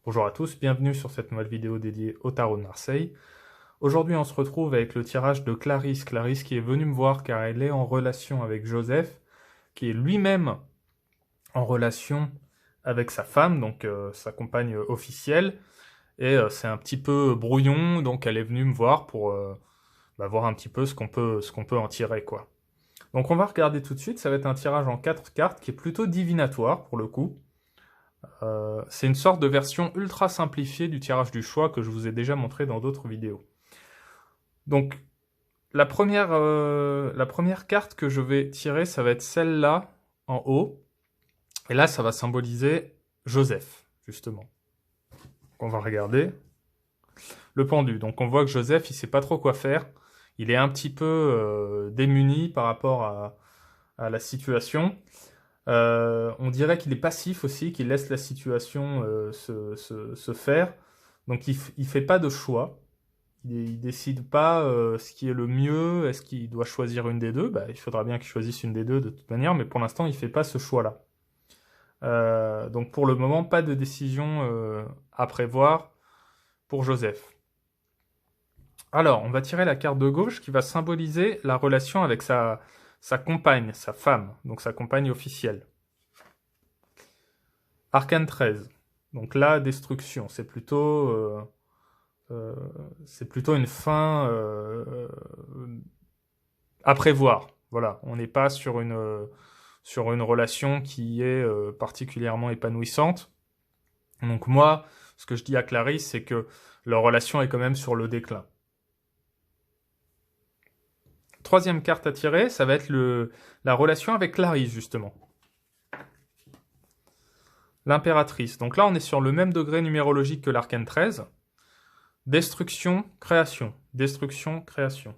Bonjour à tous, bienvenue sur cette nouvelle vidéo dédiée au tarot de Marseille. Aujourd'hui on se retrouve avec le tirage de Clarisse. Clarisse qui est venue me voir car elle est en relation avec Joseph, qui est lui-même en relation avec sa femme, donc sa compagne officielle. Et c'est un petit peu brouillon, donc elle est venue me voir pour voir un petit peu ce qu'on peut en tirer, quoi. Donc on va regarder tout de suite, ça va être un tirage en 4 cartes qui est plutôt divinatoire pour le coup. C'est une sorte de version ultra simplifiée du tirage du choix que je vous ai déjà montré dans d'autres vidéos. Donc, la première carte que je vais tirer, ça va être celle-là, en haut. Et là, ça va symboliser Joseph, justement. Donc, on va regarder. Le pendu. Donc, on voit que Joseph, il sait pas trop quoi faire. Il est un petit peu démuni par rapport à la situation. On dirait qu'il est passif aussi, qu'il laisse la situation se faire. Donc il fait pas de choix. Il décide pas ce qui est le mieux. Est-ce qu'il doit choisir une des deux? Il faudra bien qu'il choisisse une des deux de toute manière, mais pour l'instant il fait pas ce choix-là. Donc pour le moment, pas de décision à prévoir pour Joseph. Alors, on va tirer la carte de gauche qui va symboliser la relation avec sa compagne, sa femme, donc sa compagne officielle. Arcane 13. Donc là, destruction. C'est plutôt une fin à prévoir. Voilà, on n'est pas sur une relation qui est particulièrement épanouissante. Donc moi, ce que je dis à Clarisse, c'est que leur relation est quand même sur le déclin. Troisième carte à tirer, ça va être la relation avec Clarisse, justement. L'impératrice. Donc là, on est sur le même degré numérologique que l'arcane 13. Destruction, création. Destruction, création.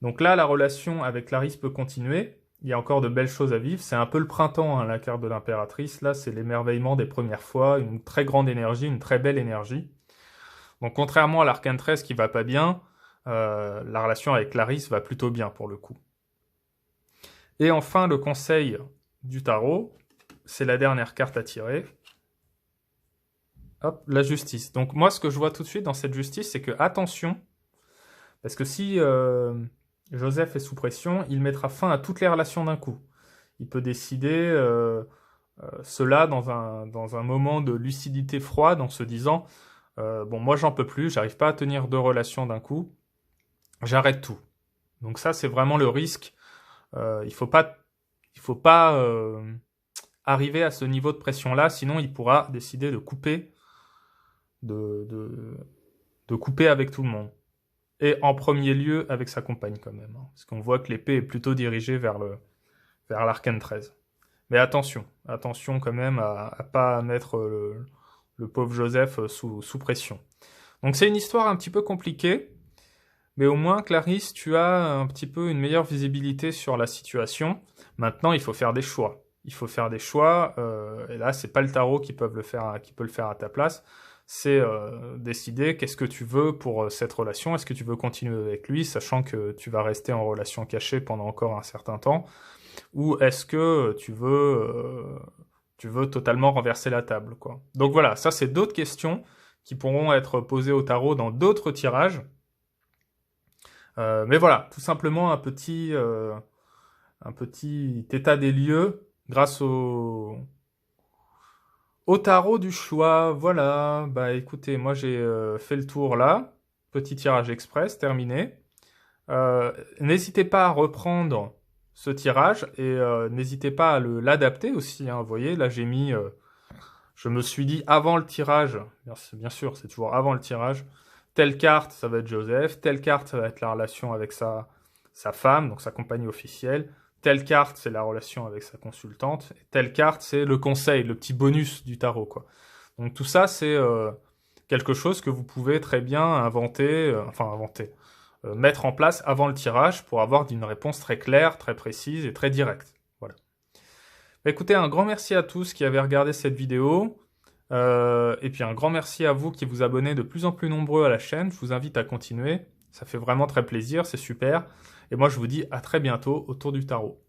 Donc là, la relation avec Clarisse peut continuer. Il y a encore de belles choses à vivre. C'est un peu le printemps, hein, la carte de l'impératrice. Là, c'est l'émerveillement des premières fois, une très grande énergie, une très belle énergie. Donc contrairement à l'arcane 13 qui va pas bien, la relation avec Clarisse va plutôt bien pour le coup. Et enfin, le conseil du tarot, c'est la dernière carte à tirer. Hop, la justice. Donc moi, ce que je vois tout de suite dans cette justice, c'est que attention, parce que si Joseph est sous pression, il mettra fin à toutes les relations d'un coup. Il peut décider cela dans un moment de lucidité froide en se disant bon, moi j'en peux plus, j'arrive pas à tenir deux relations d'un coup, j'arrête tout. Donc ça, c'est vraiment le risque. Il faut pas arriver à ce niveau de pression-là, sinon il pourra décider de couper, de couper avec tout le monde. Et en premier lieu avec sa compagne quand même, hein, parce qu'on voit que l'épée est plutôt dirigée vers l'arcane 13. Mais attention quand même à pas mettre le pauvre Joseph sous pression. Donc c'est une histoire un petit peu compliquée, mais au moins Clarisse, tu as un petit peu une meilleure visibilité sur la situation. Maintenant, il faut faire des choix. Il faut faire des choix, et là, c'est pas le tarot qui peut le faire à ta place. C'est décider qu'est-ce que tu veux pour cette relation. Est-ce que tu veux continuer avec lui, sachant que tu vas rester en relation cachée pendant encore un certain temps, ou est-ce que tu veux totalement renverser la table, quoi. Donc voilà, ça c'est d'autres questions qui pourront être posées au tarot dans d'autres tirages. Mais voilà, tout simplement un petit état des lieux grâce au tarot du choix. Voilà, écoutez, moi j'ai fait le tour là, petit tirage express, terminé. N'hésitez pas à reprendre ce tirage et n'hésitez pas à l'adapter aussi, hein. Vous voyez, là j'ai mis, je me suis dit avant le tirage, bien sûr c'est toujours avant le tirage, telle carte ça va être Joseph, telle carte ça va être la relation avec sa femme, donc sa compagne officielle, telle carte c'est la relation avec sa consultante, et telle carte c'est le conseil, le petit bonus du tarot, quoi. Donc tout ça c'est quelque chose que vous pouvez très bien mettre en place avant le tirage pour avoir une réponse très claire, très précise et très directe. Voilà. Écoutez, un grand merci à tous qui avez regardé cette vidéo. Et puis un grand merci à vous qui vous abonnez de plus en plus nombreux à la chaîne. Je vous invite à continuer. Ça fait vraiment très plaisir, c'est super. Et moi, je vous dis à très bientôt autour du tarot.